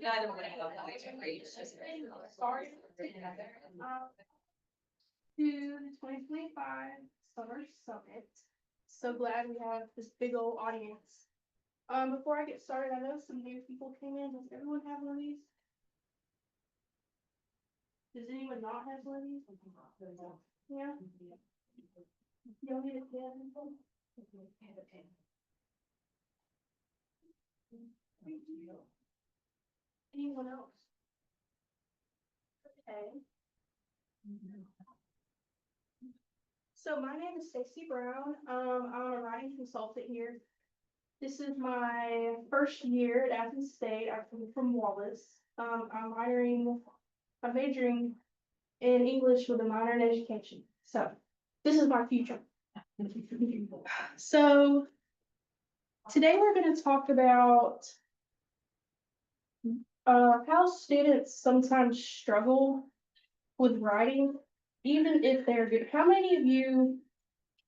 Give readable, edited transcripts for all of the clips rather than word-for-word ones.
Either way, I don't know, it's great. It's just- Sorry. To the 2025 Summer Summit. So glad we have this big old audience. Before I get started, I know some new people came in. Does everyone have one of these? Does anyone not have one of these? Yeah. You don't need a pen? Anyone else? Okay. So my name is Stacey Brown. I'm a writing consultant here. This is my first year at Athens State. I'm from Wallace. I'm majoring in English with a minor in education. So this is my future. So today we're going to talk about how students sometimes struggle with writing, even if they're good. How many of you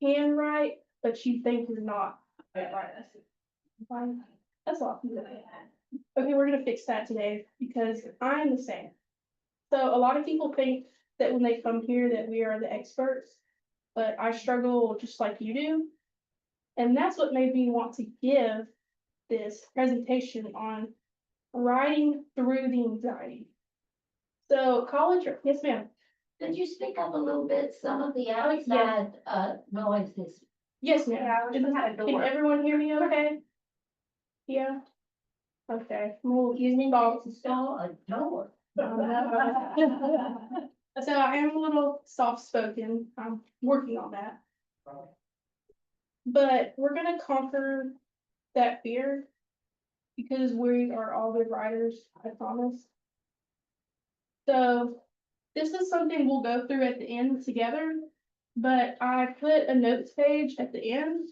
can write, but you think you're not good at writing? That's a lot. Okay, we're gonna fix that today because I'm the same. So a lot of people think that when they come here that we are the experts, but I struggle just like you do. And that's what made me want to give this presentation on writing through the anxiety. So college, yes, ma'am. Could you speak up a little bit? Some of the outside noise is. Yes, ma'am. Yeah, Can everyone hear me okay? Yeah. Okay. Well, use me balls. Install a door. So I am a little soft-spoken. I'm working on that. But we're gonna conquer that fear because we are all good writers, I promise. So this is something we'll go through at the end together, but I put a notes page at the end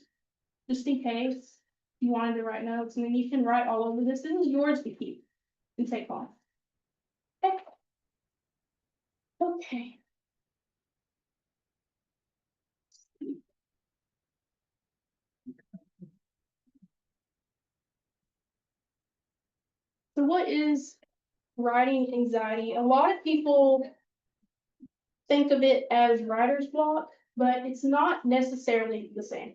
just in case you wanted to write notes, and then you can write all over this. This is yours to keep and take home. Okay. Okay. So what is writing anxiety? A lot of people think of it as writer's block, but it's not necessarily the same.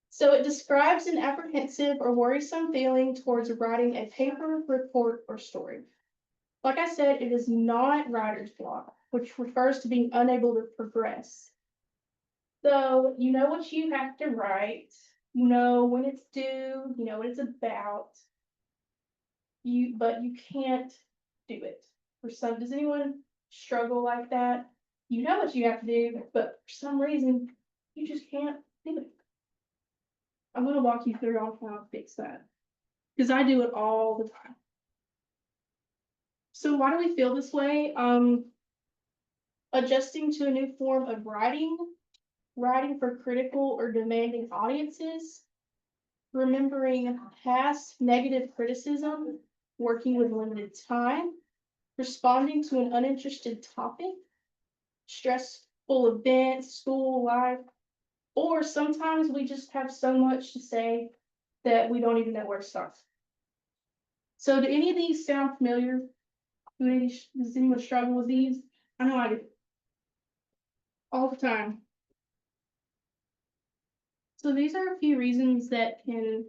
So it describes an apprehensive or worrisome feeling towards writing a paper, report, or story. Like I said, it is not writer's block, which refers to being unable to progress. So you know what you have to write, you know when it's due, you know what it's about. But you can't do it. Does anyone struggle like that? You know what you have to do, but for some reason, you just can't do it. I'm gonna walk you through on how to fix that. Because I do it all the time. So why do we feel this way? Adjusting to a new form of writing for critical or demanding audiences, remembering past negative criticism, working with limited time, responding to an uninterested topic, stressful events, school life, or sometimes we just have so much to say that we don't even know where to start. So do any of these sound familiar? Does anyone struggle with these? I know I do. All the time. So these are a few reasons that can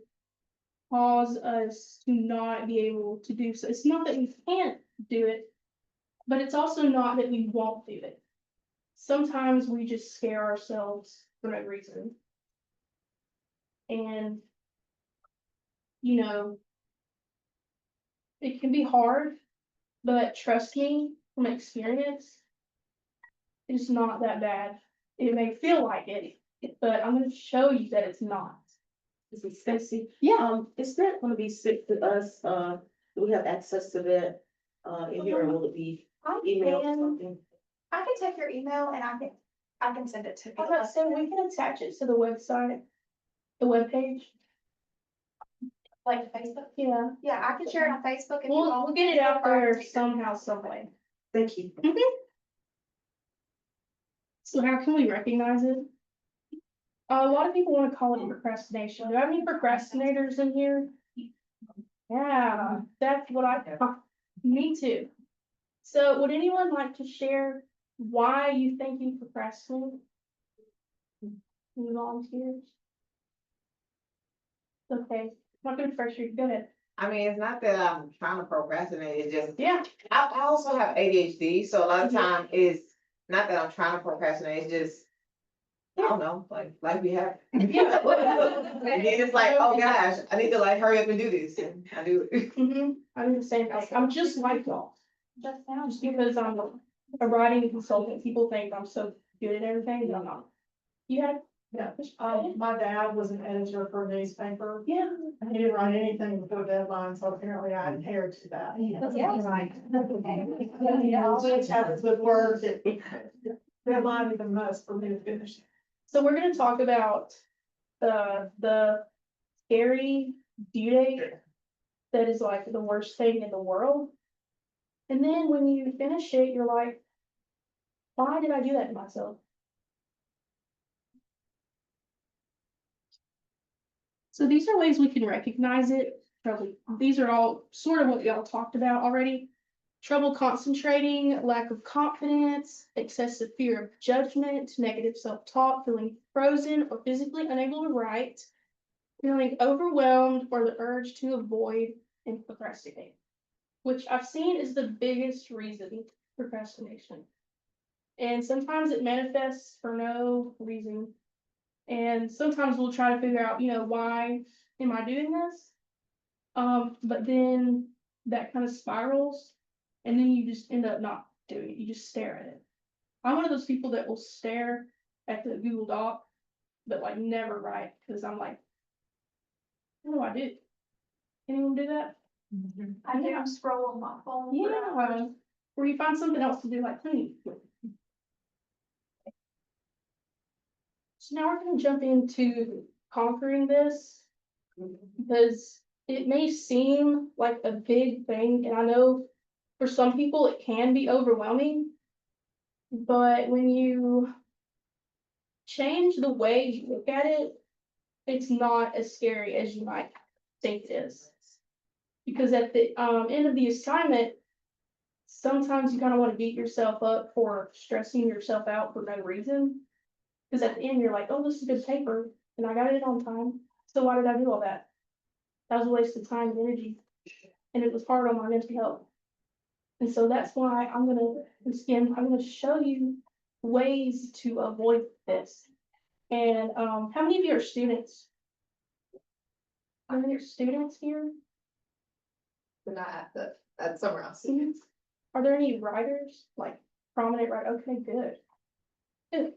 cause us to not be able to do so. It's not that we can't do it, but it's also not that we won't do it. Sometimes we just scare ourselves for no reason. And, you know, it can be hard, but trust me from experience, it's not that bad. It may feel like it, but I'm going to show you that it's not. This is Stacey. Yeah. Is that gonna be sent to us? Do we have access to that? In here, or will it be I email or can, something? I can take your email and I can send it to I was about to say, we can attach it to the website, the webpage. like Facebook. Yeah. Yeah, I can share it on Facebook. If you We'll want. get it out there somehow, some way. Thank you. So how can we recognize it? A lot of people want to call it procrastination. Do I have any procrastinators in here? Yeah, that's what I Me too. So would anyone like to share why you think you procrastinate? Any volunteers? Okay, not gonna pressure you, go ahead. I mean, it's not that I'm trying to procrastinate, it's just, Yeah. I also have ADHD, so a lot of Mhm. time it's not that I'm trying to procrastinate, it's just, I don't know, like, life be happening. Yeah. And then it's like, oh gosh, I need to like hurry up and do this, and I do it. I do the same thing, I'm just like y'all. Just because I'm a writing consultant, people think I'm so good at everything, but I'm not. You had? Yeah, my dad was an editor for a newspaper, Yeah. and he didn't write anything before deadline, so apparently I inherited that. Yeah, right. Yeah, always happens with work, deadline is the most for me to finish. So we're gonna talk about the scary due date that is like the worst thing in the world. And then when you finish it, you're like, why did I do that to myself? So these are ways we can recognize it. Probably, these are all sort of what y'all talked about already. Trouble concentrating, lack of confidence, excessive fear of judgment, negative self-talk, feeling frozen or physically unable to write, feeling overwhelmed, or the urge to avoid and procrastinate, which I've seen is the biggest reason procrastination. And sometimes it manifests for no reason. And sometimes we'll try to figure out, why am I doing this? But then that kind of spirals, and then you just end up not doing it. You just stare at it. I'm one of those people that will stare at the Google Doc, but like never write, because I'm like, what do I do? Anyone do that? I do scroll on my phone. for Yeah, hours. or you find something else to do, like cleaning. So now we're gonna jump into conquering this, because it may seem like a big thing, and I know for some people it can be overwhelming, but when you change the way you look at it, it's not as scary as you might think it is. Because at the end of the assignment, sometimes you kind of want to beat yourself up for stressing yourself out for no reason. Because at the end, you're like, oh, this is good paper, and I got it on time. So why did I do all that? That was a waste of time and energy, and it was hard on my mental health. And so that's why I'm gonna show you ways to avoid this. And how many of you are students? Are there students here? But not at somewhere else. Students? Are there any writers, like prominent writers? Okay, good. Good.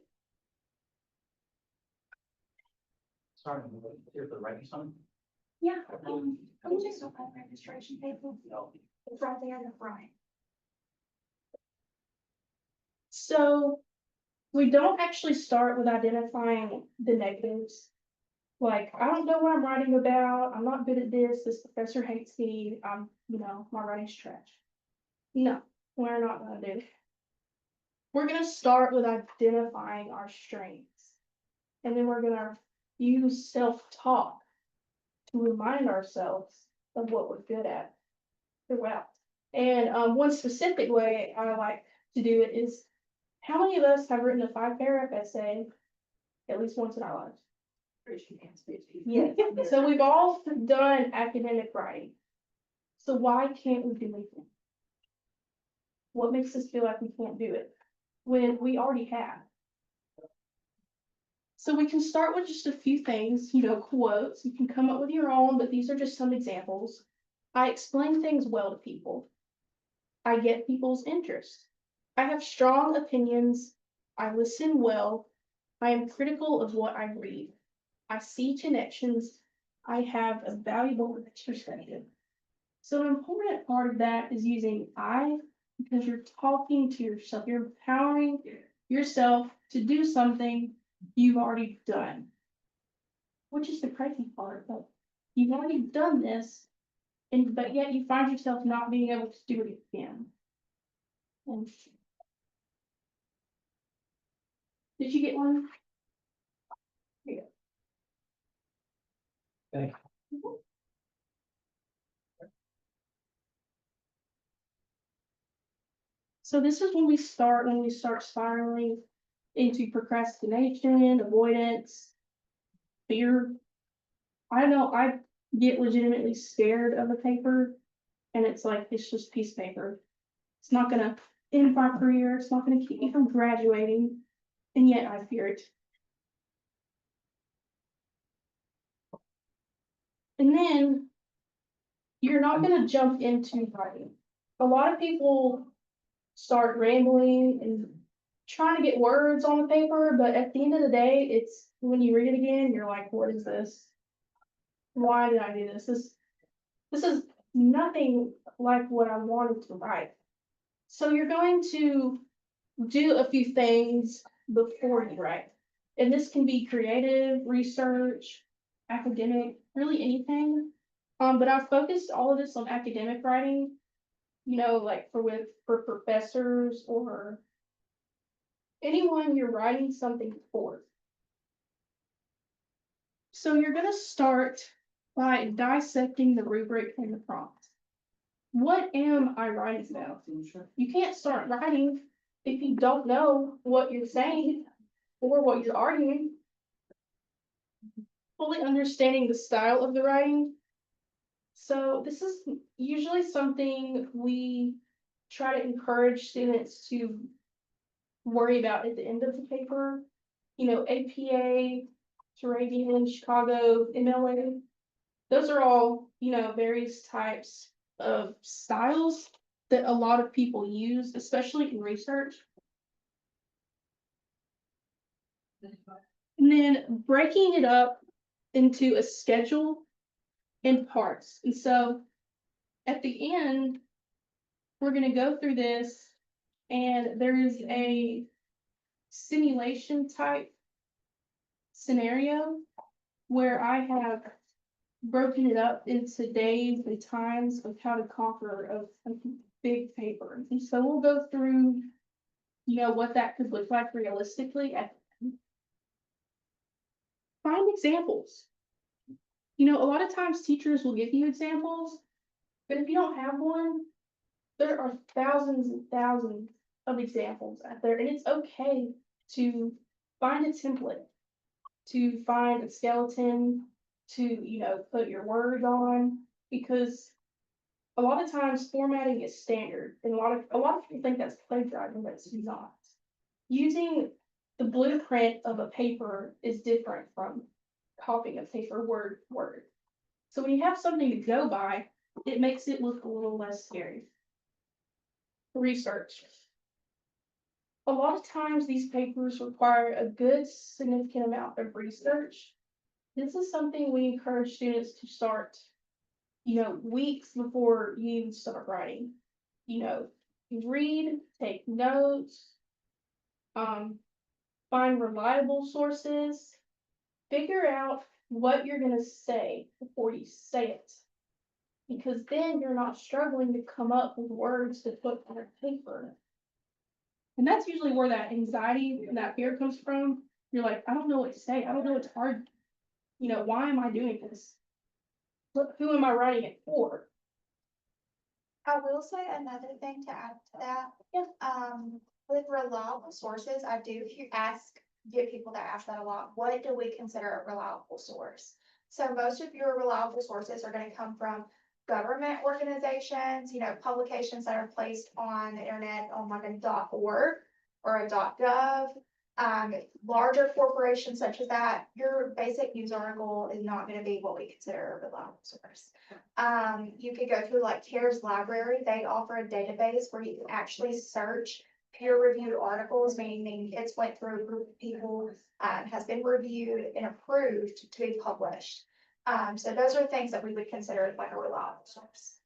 Sorry, here for the writing something? Yeah. I'm just on my registration paper. It's right there in the front. So we don't actually start with identifying the negatives. Like, I don't know what I'm writing about. I'm not good at this professor hates me. My writing's trash. No, we're not gonna do. We're gonna start with identifying our strengths. And then we're gonna use self-talk to remind ourselves of what we're good at throughout. And one specific way I like to do it is, how many of us have written a 5-paragraph essay at least once in our lives? Yeah, so we've all done academic writing. So why can't we do it? What makes us feel like we can't do it when we already have? So we can start with just a few things, quotes. You can come up with your own, but these are just some examples. I explain things well to people. I get people's interest. I have strong opinions. I listen well. I am critical of what I read. I see connections. I have a valuable perspective. So an important part of that is using I, because you're talking to yourself. You're empowering yourself to do something you've already done. Which is the crazy part, but you've already done this, but yet you find yourself not being able to do it again. And did you get one? Here you go. Thank Mhm. So this is when we start spiraling into procrastination, avoidance, fear. I don't know, I get legitimately scared of the paper, and it's like, it's just piece of paper. It's not gonna end my career, it's not gonna keep me from graduating, and yet I fear it. And then you're not gonna jump into writing. A lot of people start rambling and trying to get words on the paper, but at the end of the day, it's when you read it again, you're like, what is this? Why did I do this? This is nothing like what I wanted to write. So you're going to do a few things before you write. And this can be creative, research, academic, really anything. But I've focused all of this on academic writing, you know, like for professors or anyone you're writing something for. So you're gonna start by dissecting the rubric and the prompt. What am I writing about? You can't start writing if you don't know what you're saying or what you're arguing. Fully understanding the style of the writing. So this is usually something we try to encourage students to worry about at the end of the paper. You know, APA, Moravian, Chicago, MLA. Those are all, you know, various types of styles that a lot of people use, especially in research. And then breaking it up into a schedule and parts. And so at the end, we're going to go through this, and there is a simulation type scenario where I have broken it up into days and times of how to conquer a big paper. And so we'll go through, you know, what that could look like realistically. Find examples. You know, a lot of times teachers will give you examples, but if you don't have one, there are thousands and thousands of examples out there, and it's okay to find a template, to find a skeleton, to, you know, put your words on, because a lot of times formatting is standard, and a lot of people think that's plagiarizing, but it's not. Using the blueprint of a paper is different from copying a paper word for word. So when you have something to go by, it makes it look a little less scary. Research. A lot of times these papers require a good significant amount of research. This is something we encourage students to start, you know, weeks before you even start writing. You know, read, take notes, find reliable sources, figure out what you're gonna say before you say it. Because then you're not struggling to come up with words to put on a paper. And that's usually where that anxiety and that fear comes from. You're like, I don't know what to say. I don't know what's hard. You know, why am I doing this? Who am I writing it for? I will say another thing to add to that. Yeah. With reliable sources, I do get people that ask that a lot. What do we consider a reliable source? So most of your reliable sources are going to come from government organizations, you know, publications that are placed on the internet on like a .org or a .gov. Larger corporations such as that, your basic news article is not going to be what we consider a reliable source. You could go through like CARES Library. They offer a database where you can actually search peer-reviewed articles, meaning it's went through a group of people, has been reviewed and approved to be published. So those are things that we would consider like a reliable source.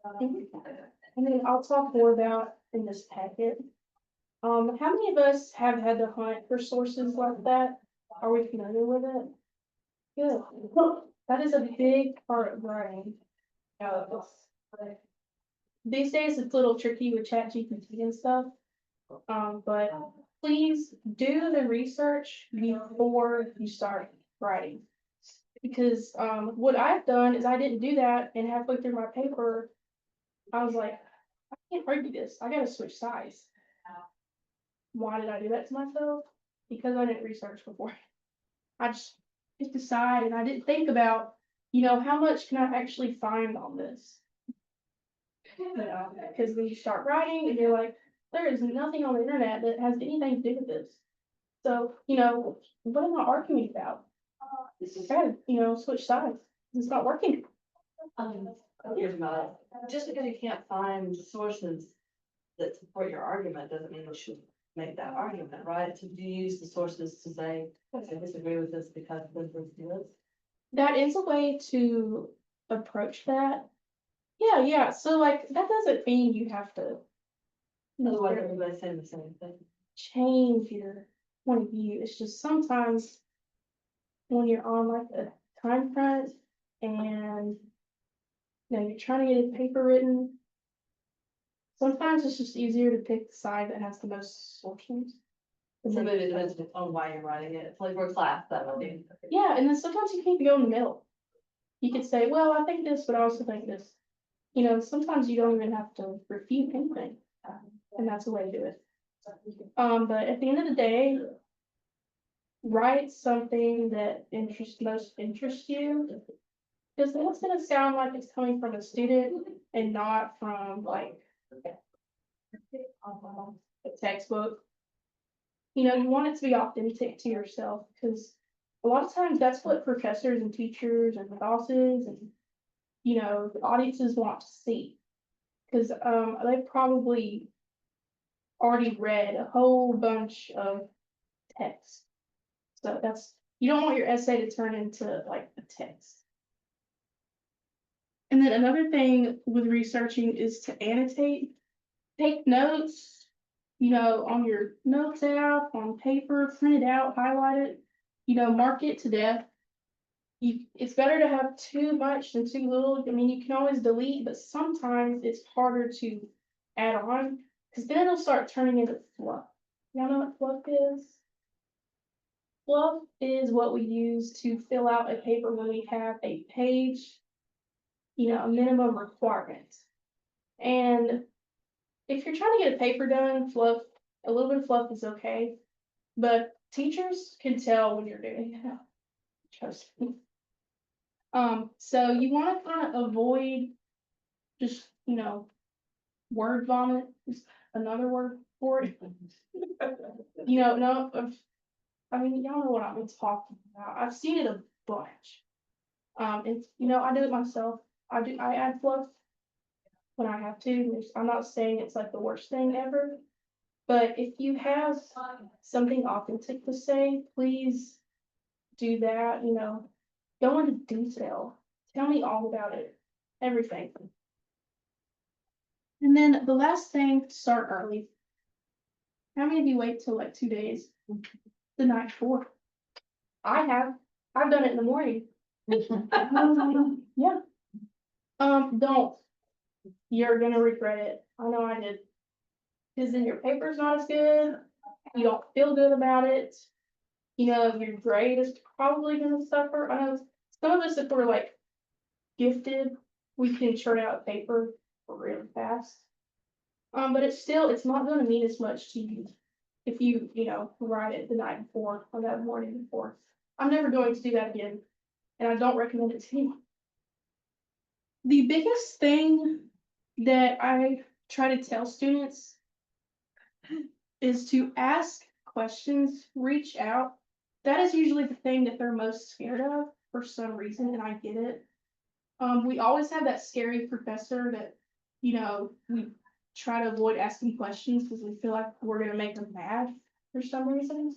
And then I'll talk more about in this packet. How many of us have had to hunt for sources like that? Are we familiar with it? Good. That is a big part of writing. These days it's a little tricky with ChatGPT and stuff. But please do the research before you start writing. Because what I've done is I didn't do that, and halfway through my paper, I was like, I can't argue this. I gotta switch sides. Why did I do that to myself? Because I didn't research before. I just decided, I didn't think about, how much can I actually find on this? Because when you start writing and you're like, there is nothing on the internet that has anything to do with this. So, what am I arguing about? Switch sides. It's not working. Here's my, just because you can't find sources that support your argument, doesn't mean you should make that argument, right? To use the sources to say, I disagree with this because this is this. That is a way to approach that. Yeah, so like, that doesn't mean you have to Otherwise, everybody's saying the same thing. change your point of view. It's just sometimes when you're on like a time front and you're trying to get a paper written, sometimes it's just easier to pick the side that has the most sources. So maybe it depends on why you're writing it. It's like for class, that would be. Yeah, and then sometimes you can't go in the middle. You could say, well, I think this, but I also think this. Sometimes you don't even have to refute anything, and that's the way to do it. But at the end of the day, write something that most interests you. Because then it's gonna sound like it's coming from a student and not from like a textbook. You want it to be authentic to yourself, because a lot of times that's what professors and teachers and bosses and the audiences want to see. Because they probably already read a whole bunch of text. So you don't want your essay to turn into like a text. And then another thing with researching is to annotate, take notes, on your notes app, on paper, print it out, highlight it, mark it to death. It's better to have too much than too little. I mean, you can always delete, but sometimes it's harder to add on, because then it'll start turning into fluff. Y'all know what fluff is? Fluff is what we use to fill out a paper when we have a page, a minimum requirement. And if you're trying to get a paper done, a little bit of fluff is okay, but teachers can tell when you're doing it. Trust me. So you want to kind of avoid just, word vomit is another word for it. No, I mean, y'all know what I'm talking about. I've seen it a bunch. It's, I do it myself. I add fluff when I have to. I'm not saying it's like the worst thing ever, but if you have something authentic to say, please do that, go into detail. Tell me all about it, everything. And then the last thing, start early. How many of you wait till like 2 days the night before? I've done it in the morning. Yeah. Don't. You're gonna regret it. I know I did. Because then your paper's not as good. You don't feel good about it. Your grade is probably gonna suffer. I know some of us, if we're like gifted, we can churn out paper really fast. But it's not gonna mean as much to you if you, write it the night before or that morning before. I'm never going to do that again, and I don't recommend it to anyone. The biggest thing that I try to tell students is to ask questions, reach out. That is usually the thing that they're most scared of for some reason, and I get it. We always have that scary professor that, we try to avoid asking questions because we feel like we're gonna make them mad for some reason.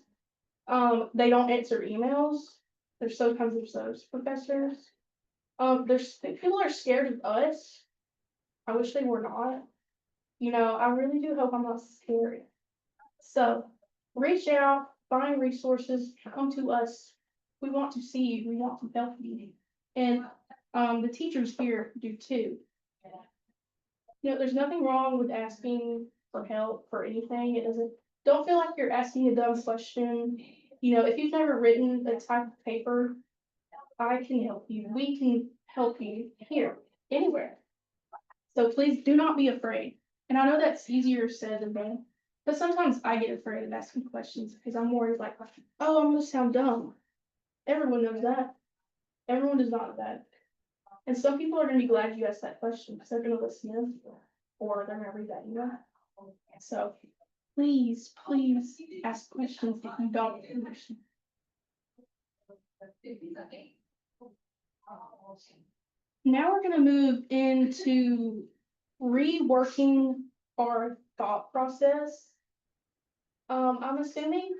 They don't answer emails. There's those professors. People are scared of us. I wish they were not. I really do hope I'm not scary. So reach out, find resources, come to us. We want to see you. We want to help you. And the teachers here do too. There's nothing wrong with asking for help for anything. Don't feel like you're asking a dumb question. If you've never written a type of paper, I can help you. We can help you here, anywhere. So please do not be afraid. And I know that's easier said than done, But sometimes I get afraid of asking questions because I'm worried like, oh, I'm gonna sound dumb. Everyone knows that. Everyone does not know that. And some people are gonna be glad you asked that question because they're gonna listen in or they're gonna read that email. So please, please ask questions if you don't understand. Now we're gonna move into reworking our thought process. I'm assuming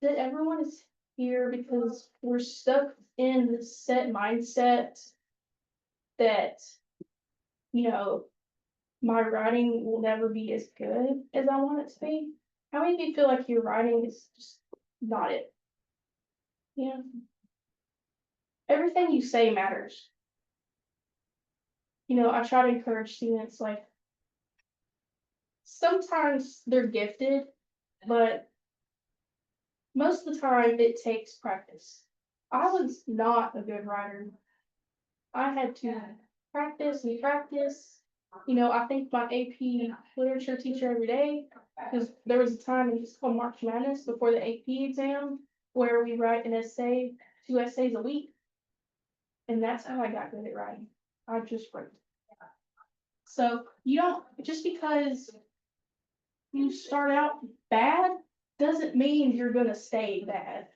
that everyone is here because we're stuck in the set mindset that, you know, my writing will never be as good as I want it to be. How many of you feel like your writing is just not it? Yeah. Everything you say matters. You know, I try to encourage students like sometimes they're gifted, but most of the time it takes practice. I was not a good writer. I had to practice and practice. You know, I think my AP literature teacher every day, because there was a time in just called March Madness before the AP exam where we write an essay, 2 essays a week. And that's how I got good at writing. I just wrote. So you don't, just because you start out bad doesn't mean you're gonna stay bad.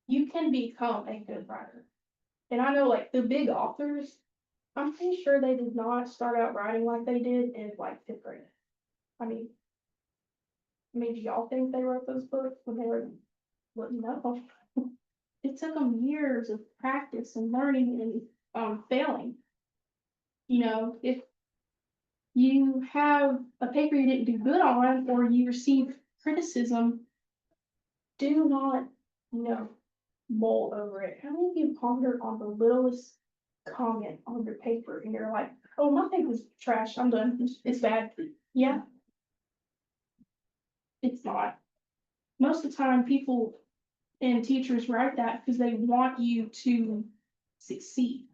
You can become a good writer. And I know like the big authors, I'm pretty sure they did not start out writing like they did in like 5th grade. I mean, do y'all think they wrote those books when they were, well, no. It took them years of practice and learning and failing. You know, if you have a paper you didn't do good on or you receive criticism, do not, you know, mull over it. How many of you ponder on the littlest comment on your paper and you're like, oh, my paper's trash, I'm done, it's bad? Yeah. It's not. Most of the time, people and teachers write that because they want you to succeed.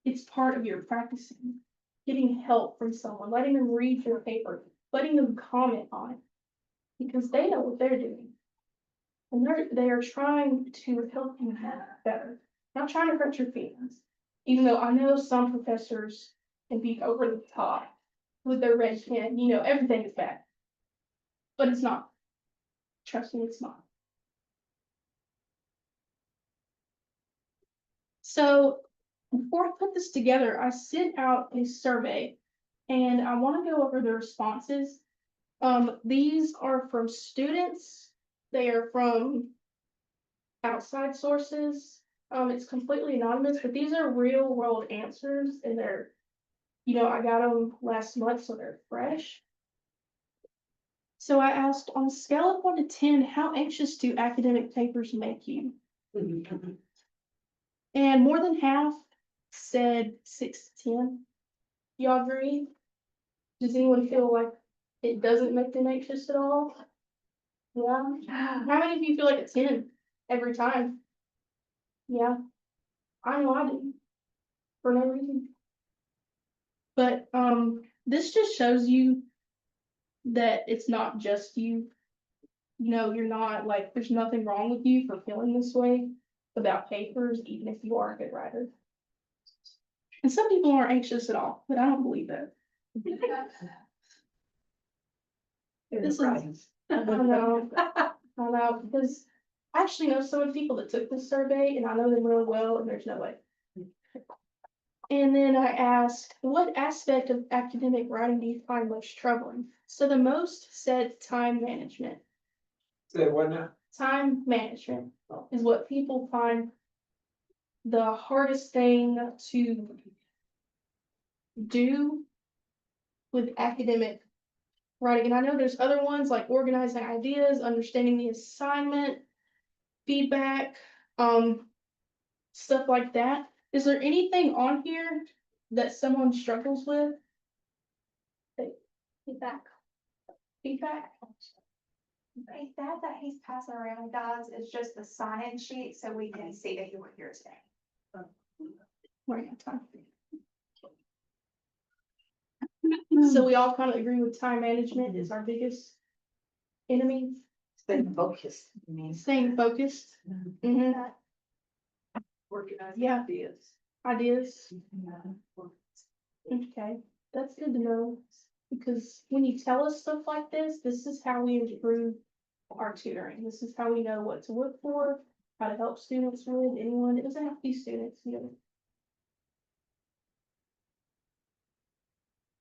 It's part of your practicing, getting help from someone, letting them read your paper, letting them comment on it, because they know what they're doing. And they are trying to help you have better, not trying to hurt your feelings. Even though I know some professors can be over the top with their red pen, you know, everything is bad. But it's not. Trust me, it's not. So before I put this together, I sent out a survey and I want to go over the responses. These are from students. They are from outside sources. It's completely anonymous, but these are real world answers and they're, you know, I got them last month, so they're fresh. So I asked, on a scale of 1 to 10, how anxious do academic papers make you? And more than half said 6 to 10. Y'all agree? Does anyone feel like it doesn't make them anxious at all? Yeah. How many of you feel like a 10 every time? Yeah. I know I do. For no reason. But this just shows you that it's not just you. You know, you're not like, there's nothing wrong with you for feeling this way about papers, even if you are a good writer. And some people aren't anxious at all, but I don't believe that. This is, I know, because I actually know some of the people that took this survey and I know them really well and there's no way. And then I asked, what aspect of academic writing do you find most troubling? So the most said time management. Say what now? Time management is what people find the hardest thing to do with academic writing. And I know there's other ones like organizing ideas, understanding the assignment, feedback, stuff like that. Is there anything on here that someone struggles with? Feedback. Feedback? That he's passing around, guys, is just the sign-in sheet, so we can see that you were here today. We're out of time. So we all kind of agree with time management is our biggest enemy, Stay focused. staying focused. Mhm. Yeah. Ideas. Okay, that's good to know, because when you tell us stuff like this is how we improve our tutoring. This is how we know what to look for, how to help students with anyone. It doesn't have to be students, you know.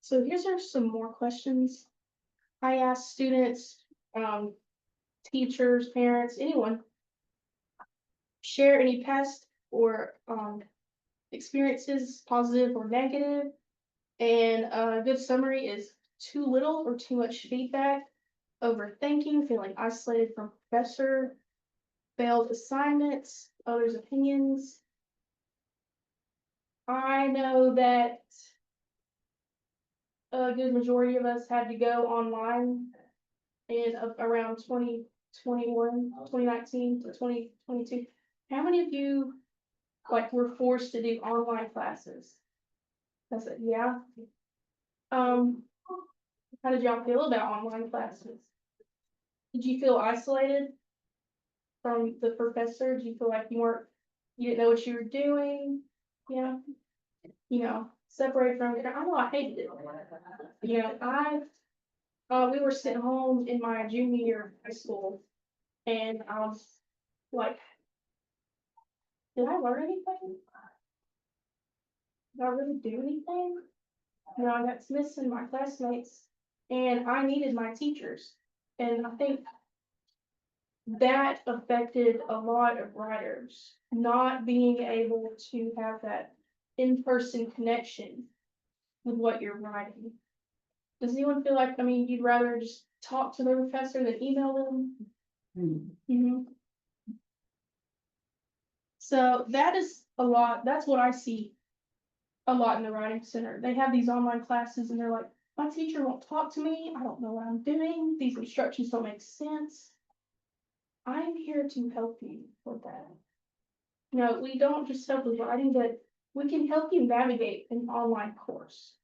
So here's are some more questions. I asked students, teachers, parents, anyone, share any past or experiences, positive or negative. And a good summary is too little or too much feedback, overthinking, feeling isolated from professor, failed assignments, others' opinions. I know that a good majority of us had to go online in around 2019 to 2022. How many of you like were forced to do online classes? I said, yeah. How did y'all feel about online classes? Did you feel isolated from the professor? Did you feel like you didn't know what you were doing? Yeah. You know, separate from it. I know I hated it. You know, we were sitting home in my junior year of high school, and I was like, did I learn anything? Did I really do anything? You know, I got missing my classmates, and I needed my teachers. And I think that affected a lot of writers, not being able to have that in-person connection with what you're writing. Does anyone feel like, I mean, you'd rather just talk to the professor than email them? Mhm. So that is a lot, that's what I see a lot in the writing center. They have these online classes and they're like, my teacher won't talk to me, I don't know what I'm doing, these instructions don't make sense. I'm here to help you with that. No, we don't just help with writing, but we can help you navigate an online course.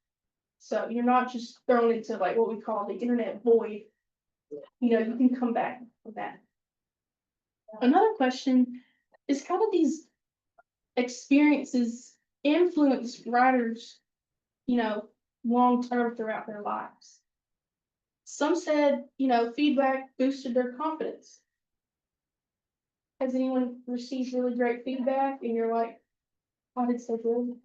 So you're not just thrown into like what we call the internet void. You know, you can come back from that. Another question is, how do these experiences influence writers, you know, long term throughout their lives? Some said, you know, feedback boosted their confidence. Has anyone received really great feedback and you're like, I did so good?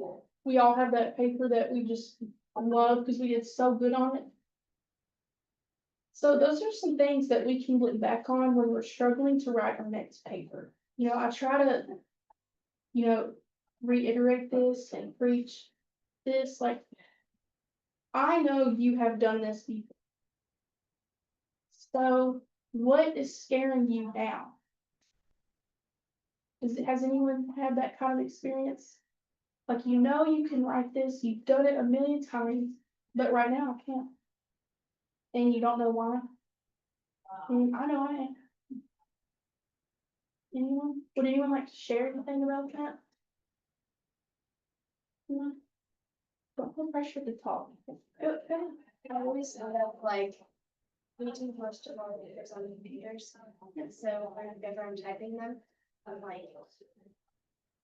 We all have that paper that we just love because we did so good on it. So those are some things that we can look back on when we're struggling to write our next paper. You know, I try to, you know, reiterate this and preach this. Like, I know you have done this before. So what is scaring you now? Has anyone had that kind of experience? Like, you know, you can write this, you've done it a million times, but right now I can't. And you don't know why. And I know I am. Anyone? Would anyone like to share anything about that? No? Don't feel pressure to talk. I always end up like meeting most of our readers on the computers, and so whenever I'm typing them, I'm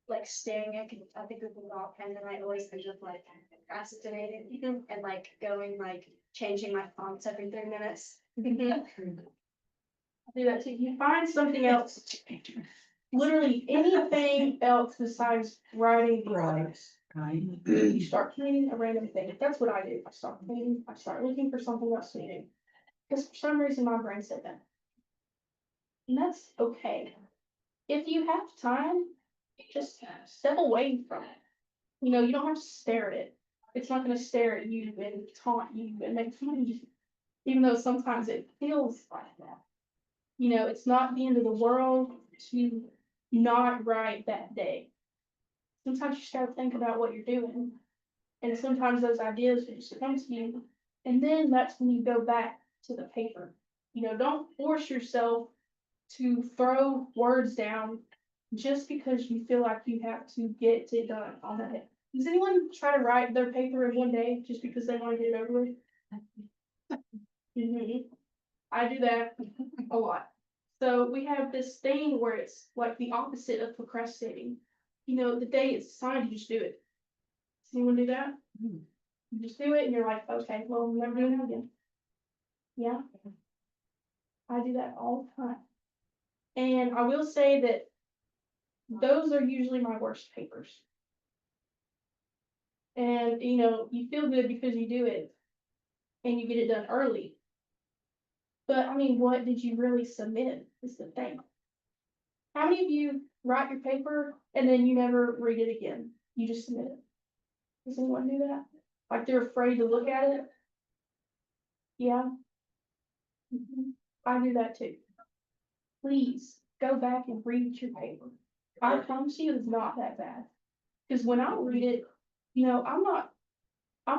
like staring at the Google Doc, and then I always end up like procrastinating and like going like changing my fonts every 3 minutes. Do that too. You find something else, literally anything else besides writing. You start painting a random thing. That's what I do. I start painting, I start looking for something else to do. Because for some reason my brain said that. And that's okay. If you have time, just step away from it. You know, you don't have to stare at it. It's not gonna stare at you and taunt you and make fun of you. Even though sometimes it feels like that. You know, it's not the end of the world to not write that day. Sometimes you just gotta think about what you're doing. And sometimes those ideas will just come to you. And then that's when you go back to the paper. You know, don't force yourself to throw words down just because you feel like you have to get it done on that day. Does anyone try to write their paper in one day just because they want to get it over with? I do that a lot. So we have this thing where it's like the opposite of procrastinating. You know, the day it's assigned, you just do it. Does anyone do that? You just do it and you're like, okay, well, I'm never doing that again. Yeah. I do that all the time. And I will say that those are usually my worst papers. And, you know, you feel good because you do it and you get it done early. But I mean, what did you really submit is the thing. How many of you write your paper and then you never read it again? You just submit it. Does anyone do that? Like they're afraid to look at it? Yeah. I do that too. Please go back and read your paper. I promise you it's not that bad. Because when I read it, you know, I'm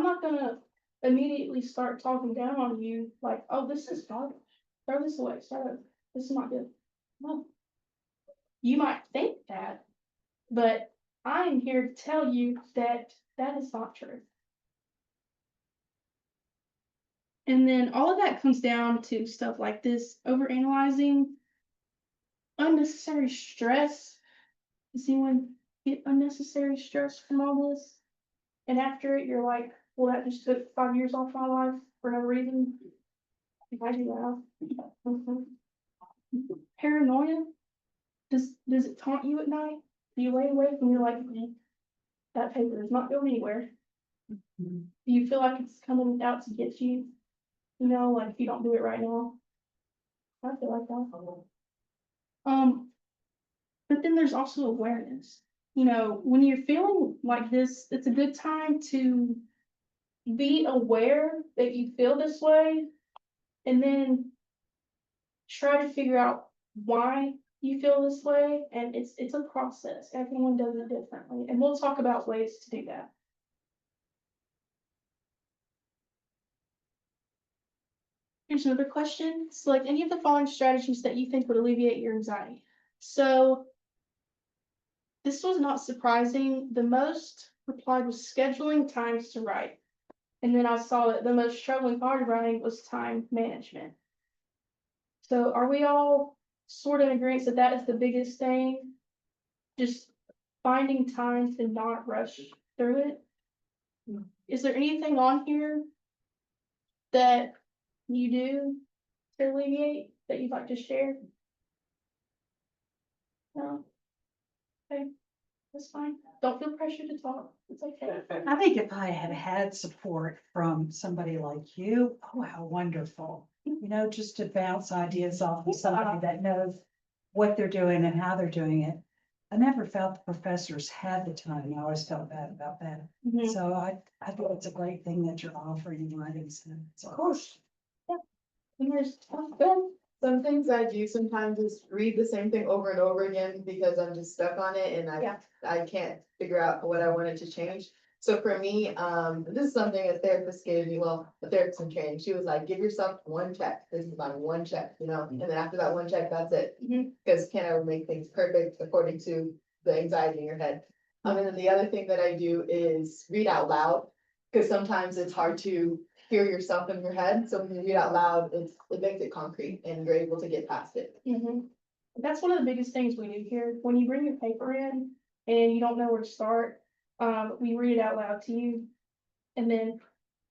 not gonna immediately start talking down on you like, oh, this is garbage. Throw this away, start over. This is not good. No. You might think that, but I'm here to tell you that that is not true. And then all of that comes down to stuff like this, overanalyzing, unnecessary stress. Does anyone get unnecessary stress from all this? And after it, you're like, well, that just took 5 years off my life for no reason. I do that. Paranoia. Does it taunt you at night? Do you lay awake and you're like, that paper is not going anywhere? Do you feel like it's coming out to get you? You know, like if you don't do it right now. I feel like that. But then there's also awareness. You know, when you're feeling like this, it's a good time to be aware that you feel this way and then try to figure out why you feel this way. And it's a process. Everyone does it differently. And we'll talk about ways to do that. Here's another question. Select any of the following strategies that you think would alleviate your anxiety. So this was not surprising. The most replied was scheduling times to write. And then I saw that the most troubling part of writing was time management. So are we all sort of in agreement that that is the biggest thing? Just finding time to not rush through it? Is there anything on here that you do to alleviate that you'd like to share? No? Okay, that's fine. Don't feel pressured to talk. It's okay. I think if I had had support from somebody like you, oh, how wonderful. You know, just to bounce ideas off of somebody that knows what they're doing and how they're doing it. I never felt the professors had the time. I always felt bad about that. Mhm. So I think it's a great thing that you're offering writing. So. Of course. Yeah. And there's, Good. Some things I do sometimes is read the same thing over and over again because I'm just stuck on it and Yeah. I can't figure out what I wanted to change. So for me, this is something a therapist gave me, well, a therapist in training, she was like, give yourself one check, this is my one check, you know, and then after that one check, that's it. Mhm. Because you can't ever make things perfect according to the anxiety in your head. And then the other thing that I do is read out loud, because sometimes it's hard to hear yourself in your head, so when you read out loud, it makes it concrete and you're able to get past it. That's one of the biggest things we do here. When you bring your paper in and you don't know where to start, we read it out loud to you. And then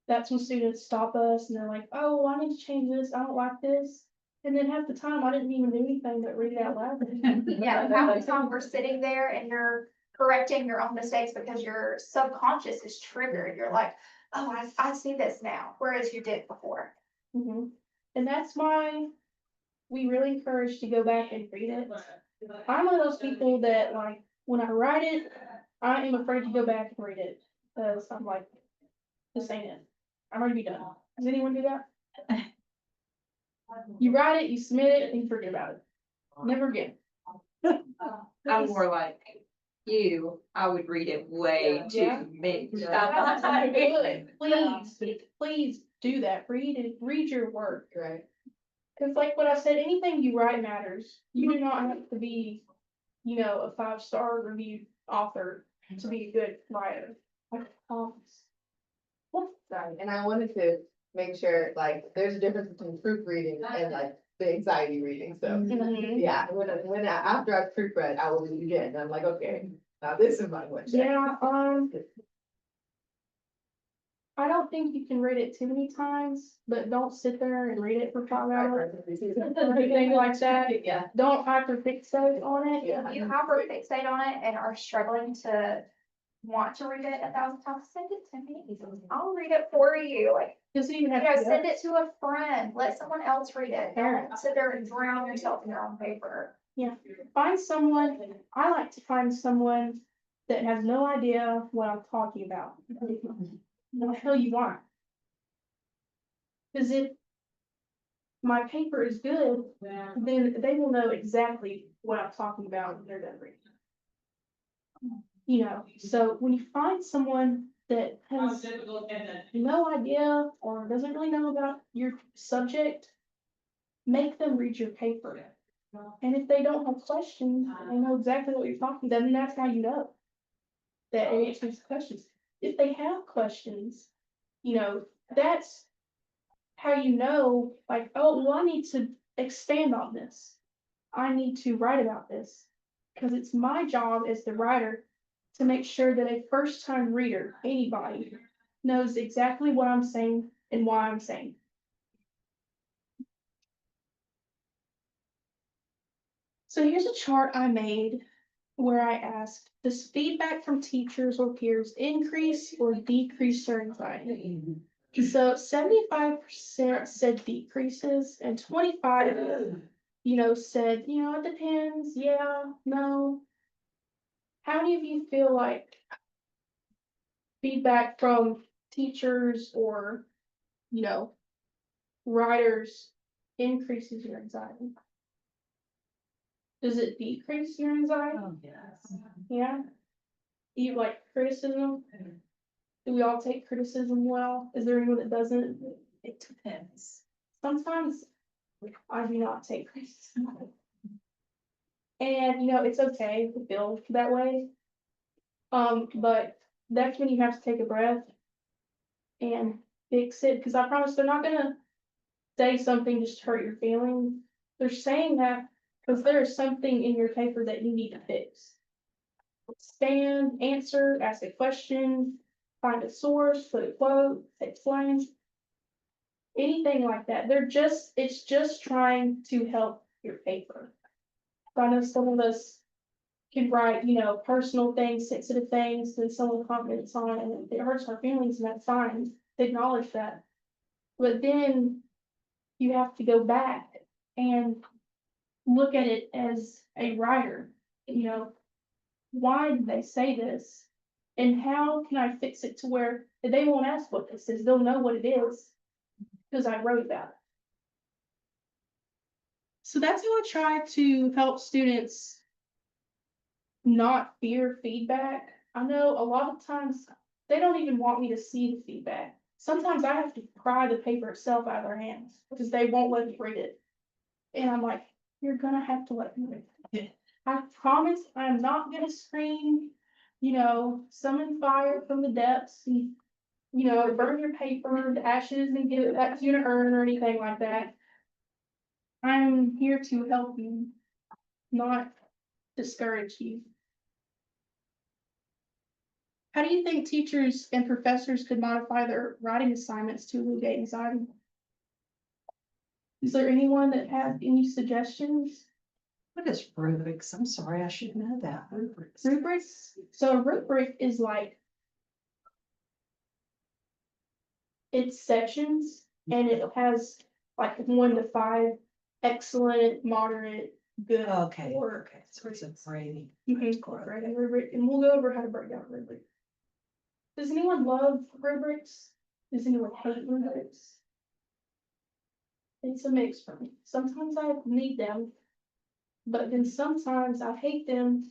that's when students stop us and they're like, oh, well, I need to change this. I don't like this. And then half the time I didn't even do anything but read it out loud. Yeah, half the time we're sitting there and you're correcting your own mistakes because your subconscious is triggered. You're like, oh, I see this now, whereas you did before. And that's why we really encourage to go back and read it. I'm one of those people that like, when I write it, I am afraid to go back and read it. Because I'm like, this ain't it. I'm ready to be done. Does anyone do that? You write it, you submit it, and you forget about it. Never again. I'm more like you, I would read it way Yeah. too many. Please do that. Read your work. Right. Cause like what I said, anything you write matters. You do not have to be, you know, a 5-star reviewed author to be a good writer. I promise. Sorry, and I wanted to make sure, like, there's a difference between proofreading and like the anxiety reading, so. Mhm. Yeah, after I proofread, I will read it again, and I'm like, okay, now this is my question. Yeah, I don't think you can read it too many times, but don't sit there and read it for 5 hours. Or anything like that. Yeah. Don't hyperfixate on it. Yeah. If you hyperfixate on it and are struggling to want to read it 1,000 times, send it to me. I'll read it for you. Like, Cause you you have. know, to- send it to a friend. Let someone else read it. Parent. Don't sit there and drown yourself in your own paper. Find someone, I like to find someone that has no idea what I'm talking about. I'll tell you why. Cause if my paper is good, then they will know exactly what I'm talking about when they're done reading. You know, so when you find someone that has no idea or doesn't really know about your subject, make them read your paper. And if they don't have questions, they know exactly what you're talking about, then that's how you know that it answers questions. If they have questions, you know, that's how you know, like, oh, well, I need to expand on this. I need to write about this. Because it's my job as the writer to make sure that a first time reader, anybody, knows exactly what I'm saying and why I'm saying. So here's a chart I made where I asked, does feedback from teachers or peers increase or decrease your anxiety? So 75% said decreases and 25, said, it depends, yeah, no. How many of you feel like feedback from teachers or, writers increases your anxiety? Does it decrease your anxiety? Oh, yes. Yeah. You like criticism? Do we all take criticism well? Is there anyone that doesn't? It depends. Sometimes I do not take criticism. And it's okay to feel that way. But that's when you have to take a breath and fix it, because I promise they're not gonna say something just to hurt your feelings. They're saying that because there is something in your paper that you need to fix. Expand, answer, ask a question, find a source, put a quote, explain. Anything like that. It's just trying to help your paper. I know some of us can write, personal things, sensitive things, and someone comments on it, and it hurts our feelings, and that's fine. Acknowledge that. But then you have to go back and look at it as a writer, why did they say this? And how can I fix it to where they won't ask what this is, they'll know what it is, because I wrote about it. So that's how I try to help students not fear feedback. I know a lot of times they don't even want me to see the feedback. Sometimes I have to pry the paper itself out of their hands because they won't let me read it. And I'm like, you're gonna have to let me read it. I promise I'm not gonna scream, summon fire from the depths and, burn your paper to ashes and give it back to you in an urn or anything like that. I'm here to help you, not discourage you. How do you think teachers and professors could modify their writing assignments to alleviate anxiety? Is there anyone that has any suggestions? What is rubrics? I'm sorry, I should know that. Rubrics. Rubrics? So a rubric is like, it's sections and it has like 1 to 5, excellent, moderate, good. Okay, or okay, so it's a grading. grading rubric, and we'll go over how to break down rubric. Does anyone love rubrics? Does anyone hate rubrics? It's a mix for me. Sometimes I need them, but then sometimes I hate them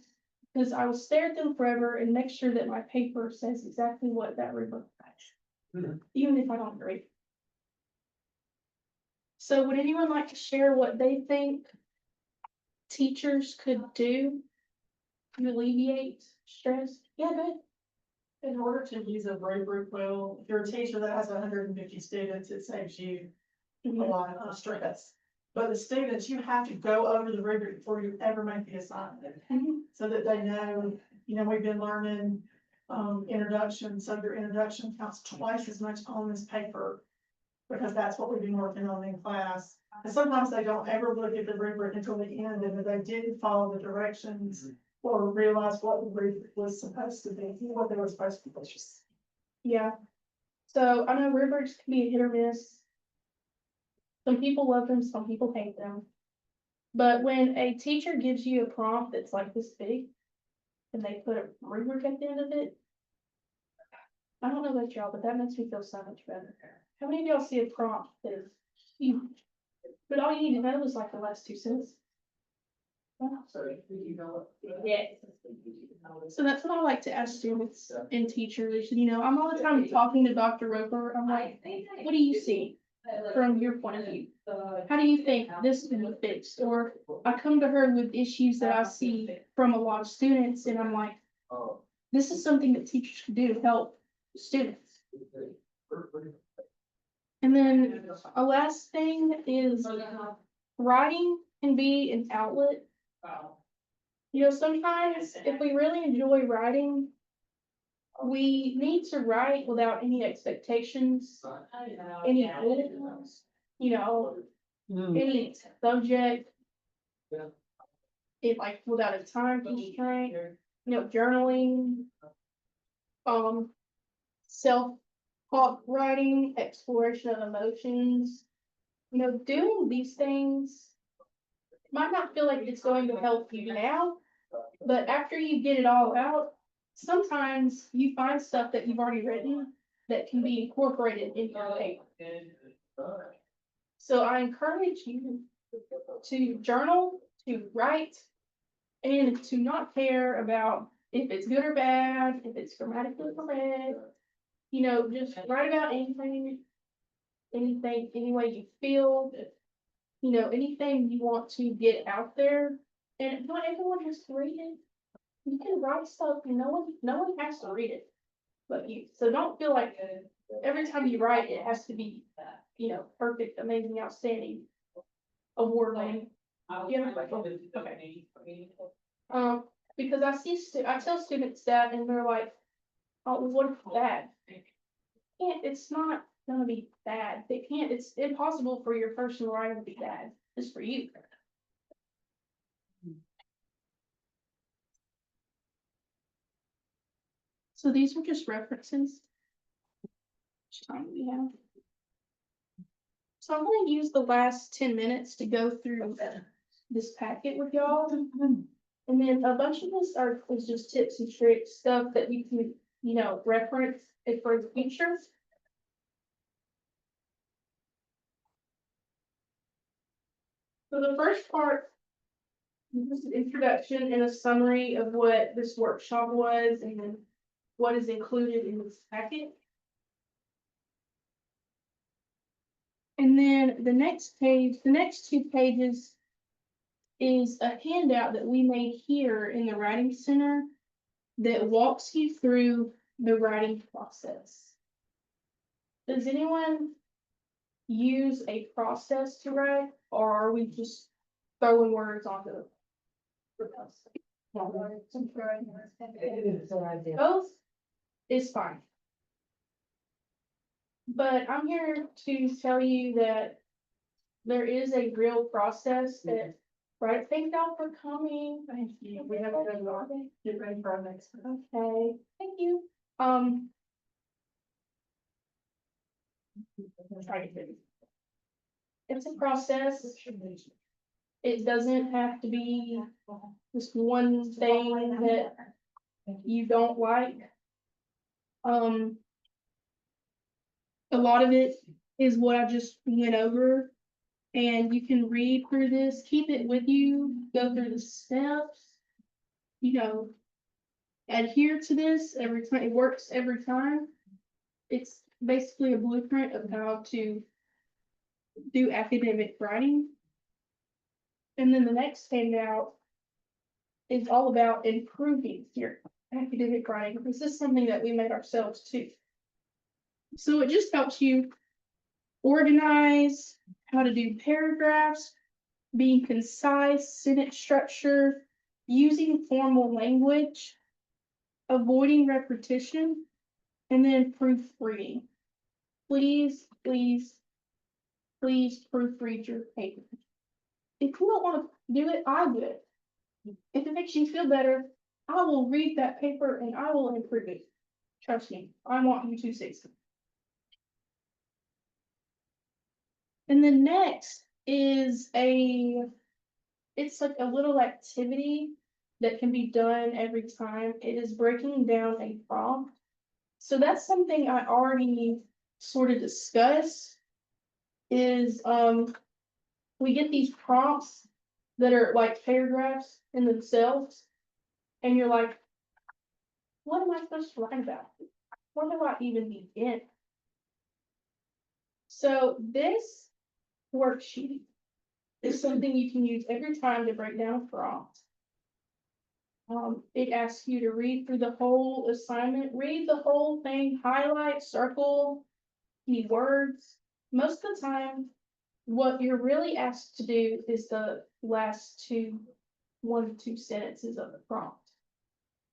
because I will stare at them forever and make sure that my paper says exactly what that rubric says, even if I don't agree. So would anyone like to share what they think teachers could do to alleviate stress? Yeah, good. In order to use a rubric well, if you're a teacher that has 150 students, it saves you a lot of stress. But the students, you have to go over the rubric before you ever make the assignment. So that they know, we've been learning, introduction, so your introduction counts twice as much on this paper. Because that's what we've been working on in class. And sometimes they don't ever look at the rubric until the end, and if they didn't follow the directions or realize what the rubric was supposed to be, what they were supposed to be. Yeah. So I know rubrics can be a hit or miss. Some people love them, some people hate them. But when a teacher gives you a prompt that's like this big, and they put a rubric at the end of it, I don't know about y'all, but that makes me feel so much better. How many of y'all see a prompt that is huge? But all you need to know is like the last two sentences. Yeah. So that's what I like to ask students and teachers, I'm all the time talking to Dr. Roper, I'm like, what do you see from your point of view? How do you think this can be fixed? Or I come to her with issues that I see from a lot of students, and I'm like, this is something that teachers can do to help students. And then a last thing is writing can be an outlet. Sometimes if we really enjoy writing, we need to write without any expectations, any goals, any subject. It like without a time constraint, journaling, self-help writing, exploration of emotions. Doing these things might not feel like it's going to help you now, but after you get it all out, sometimes you find stuff that you've already written that can be incorporated into your paper. So I encourage you to journal, to write, and to not care about if it's good or bad, if it's grammatically correct. Just write about anything, any way you feel, anything you want to get out there. And not everyone has to read it. You can write stuff and no one has to read it but you. So don't feel like every time you write, it has to be, perfect, amazing, outstanding, award winning. Yeah. Okay. Because I tell students that and they're like, oh, well, what if it's bad? It's not gonna be bad. It's impossible for your personal writing to be bad. It's for you. So these are just references. Which time do we have? So I'm gonna use the last 10 minutes to go through this packet with y'all. And then a bunch of this is just tips and tricks, stuff that you can, reference it for the future. So the first part is an introduction and a summary of what this workshop was and then what is included in this packet. And then the next page, the next 2 pages is a handout that we made here in the Writing Center that walks you through the writing process. Does anyone use a process to write, or are we just throwing words onto the process? Both is fine. But I'm here to tell you that there is a real process that, right? Thank y'all for coming. Thank you. We have a good one. Get ready for our next one. Okay, thank you. It's a process. It doesn't have to be just one thing that you don't like. A lot of it is what I just went over, and you can read through this, keep it with you, go through the steps, adhere to this every time. It works every time. It's basically a blueprint of how to do academic writing. And then the next handout is all about improving your academic writing. This is something that we made ourselves too. So it just helps you organize, how to do paragraphs, being concise, sentence structure, using formal language, avoiding repetition, and then proofreading. Please, please, please proofread your paper. If you don't want to do it, I do it. If it makes you feel better, I will read that paper and I will improve it. Trust me, I want you to succeed. And then next is it's like a little activity that can be done every time. It is breaking down a prompt. So that's something I already sort of discussed is, we get these prompts that are like paragraphs in themselves. And you're like, what am I supposed to write about? Where do I even begin? So this worksheet is something you can use every time to break down a prompt. It asks you to read through the whole assignment, read the whole thing, highlight, circle, keywords. Most of the time, what you're really asked to do is the last 1 to 2 sentences of the prompt.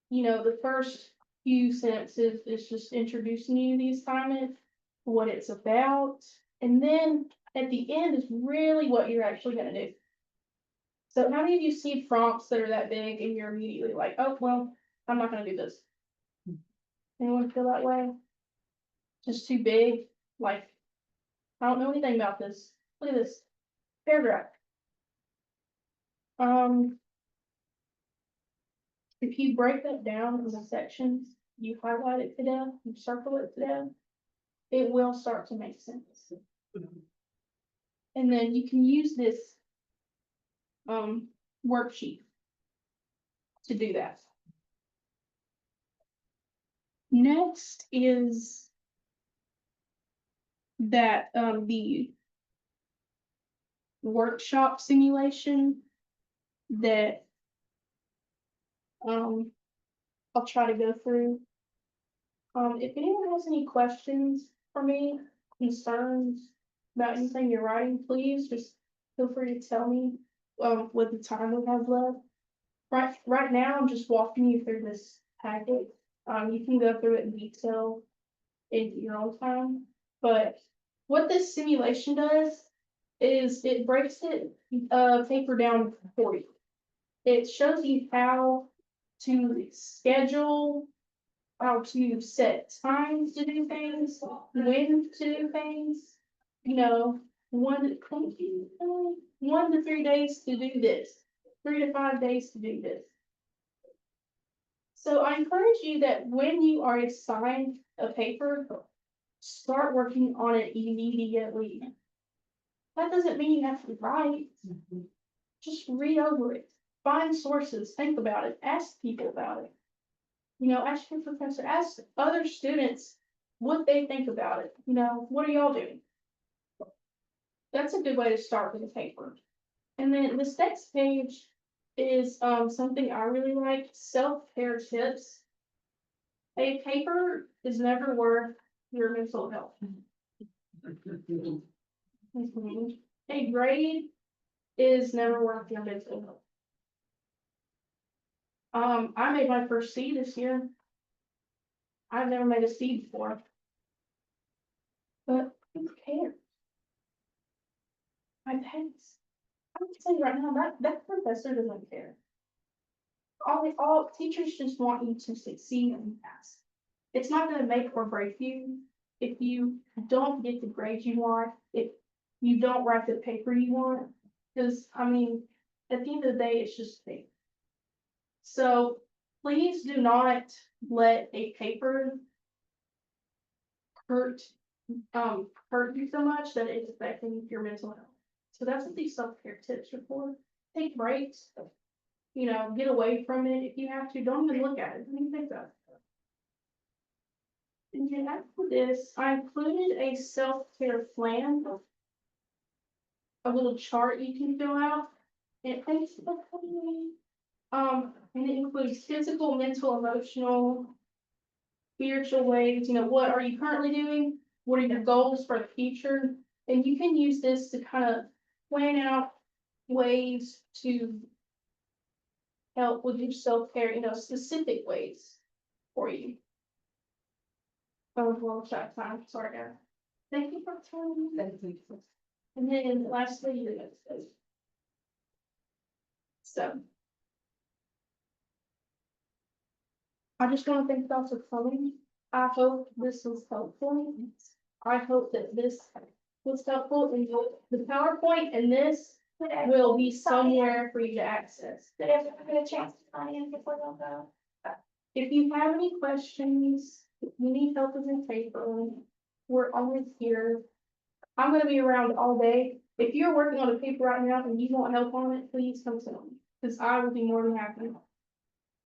You know, the first few sentences is just introducing you to the assignment, what it's about, and then at the end is really what you're actually gonna do. So how many of you see prompts that are that big and you're immediately like, oh, well, I'm not gonna do this? Anyone feel that way? Just too big, like, I don't know anything about this. Look at this paragraph. If you break that down into sections, you highlight it to death, you circle it to death, it will start to make sense. And then you can use this worksheet to do that. Next is that the workshop simulation that I'll try to go through. If anyone has any questions for me, concerns about anything you're writing, please just feel free to tell me with the time we have left. Right now, I'm just walking you through this packet. You can go through it in detail in your own time. But what this simulation does is it breaks it paper down for you. It shows you how to schedule, how to set times to do things, when to do things, you know, 1 to 3 days to do this, 3 to 5 days to do this. So I encourage you that when you are assigned a paper, start working on it immediately. That doesn't mean you have to write. Just read over it, find sources, think about it, ask people about it. You know, ask your professor, ask other students what they think about it. You know, what are y'all doing? That's a good way to start with a paper. And then this next page is something I really like, self-care tips. A paper is never worth your mental health. A grade is never worth your mental health. I made my first C this year. I've never made a C before. But who cares? I passed. I'm telling you right now, that professor doesn't care. All teachers just want you to succeed and pass. It's not gonna make or break you if you don't get the grade you want, if you don't write the paper you want. Because I mean, at the end of the day, it's just a paper. So please do not let a paper hurt you so much that it's affecting your mental health. So that's what these self-care tips are for. Take breaks, you know, get away from it if you have to. Don't even look at it. Don't even think about it. And then after this, I included a self-care plan, a little chart you can fill out. It takes And it includes physical, mental, emotional, spiritual ways, you know, what are you currently doing? What are your goals for the future? And you can use this to kind of plan out ways to help with your self-care, you know, specific ways for you. Oh, well, shot time, sorry, guys. Thank you for telling me. And then lastly, so. I just want to thank y'all for coming. I hope this was helpful. I hope that this was helpful and the PowerPoint and this will be somewhere for you to access. Did everyone get a chance to sign in before y'all go? If you have any questions, if you need help with your paper, we're always here. I'm gonna be around all day. If you're working on a paper right now and you want help on it, please come to me, because I will be more than happy